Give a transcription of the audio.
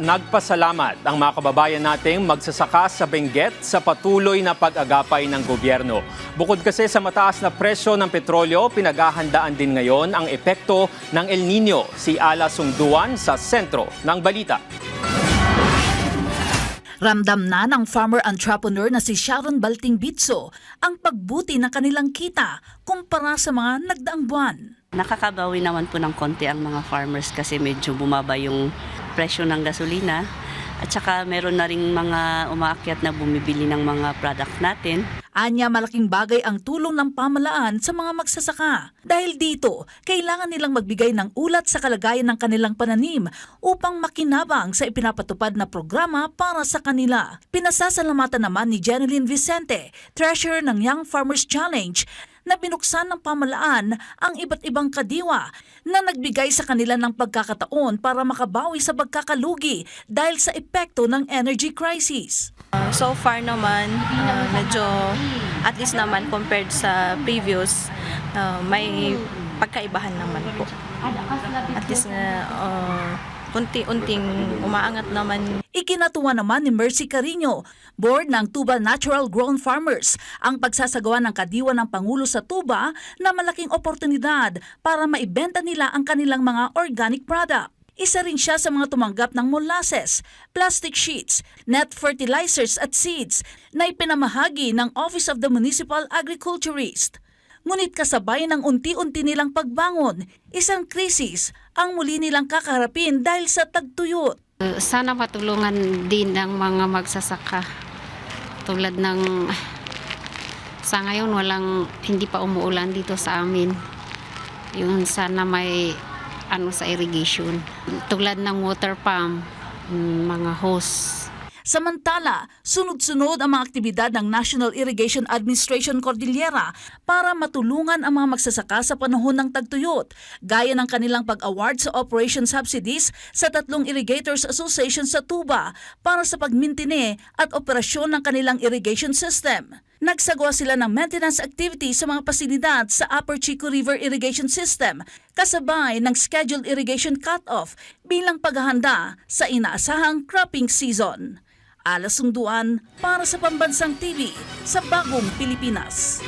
nagpasalamat ang mga kababayan nating magsasaka sa Benguet sa patuloy na pag-agapay ng gobyerno. Bukod kasi sa mataas na presyo ng petrolyo, pinaghahandaan din ngayon ang epekto ng El Nino. Si Ala Sungduan sa sentro ng balita. Ramdam na ng farmer entrepreneur na si Sharon Balting Bitso ang pagbuti ng kanilang kita kumpara sa mga nagdaang buwan. Nakakabawi naman po ng konti ang mga farmers kasi medyo bumaba yung presyo ng gasolina at saka meron na rin mga umaakyat na bumibili ng mga product natin. Anya, malaking bagay ang tulong ng pamahalaan sa mga magsasaka. Dahil dito, kailangan nilang magbigay ng ulat sa kalagayan ng kanilang pananim upang makinabang sa ipinapatupad na programa para sa kanila. Pinasasalamatan naman ni Jeneline Vicente, treasurer ng Young Farmers Challenge, na binuksan ng pamahalaan ang iba't ibang kadiwa na nagbigay sa kanila ng pagkakataon para makabawi sa pagkakalugi dahil sa epekto ng energy crisis. So far naman, medyo at least naman compared sa previous, may pagkaibahan naman po. At least unti-unting umaangat naman. Ikinatuwa naman ni Mercy Carino, board ng Tuba Natural Grown Farmers, ang pagsasagawa ng kadiwa ng Pangulo sa Tuba na malaking oportunidad para maibenta nila ang kanilang mga organic product. Isa rin siya sa mga tumanggap ng molasses, plastic sheets, net fertilizers at seeds na ipinamahagi ng Office of the Municipal Agriculturist. Ngunit kasabay ng unti-unti nilang pagbangon, isang krisis ang muli nilang kakaharapin dahil sa tagtuyot. Sana matulungan din ng mga magsasaka tulad ng sa ngayon hindi pa umuulan dito sa amin. Yung sana may sa irrigation tulad ng water pump, mga hose. Samantala, sunod-sunod ang mga aktibidad ng National Irrigation Administration Cordillera para matulungan ang mga magsasaka sa panahon ng tagtuyot, gaya ng kanilang pag-award sa operation subsidies sa 3 Irrigators Association sa Tuba para sa pagmintine at operasyon ng kanilang irrigation system. Nagsagawa sila ng maintenance activity sa mga pasilidad sa Upper Chico River Irrigation System, kasabay ng scheduled irrigation cut-off bilang paghahanda sa inaasahang cropping season. Ala Sungduan para sa Pambansang TV sa Bagong Pilipinas.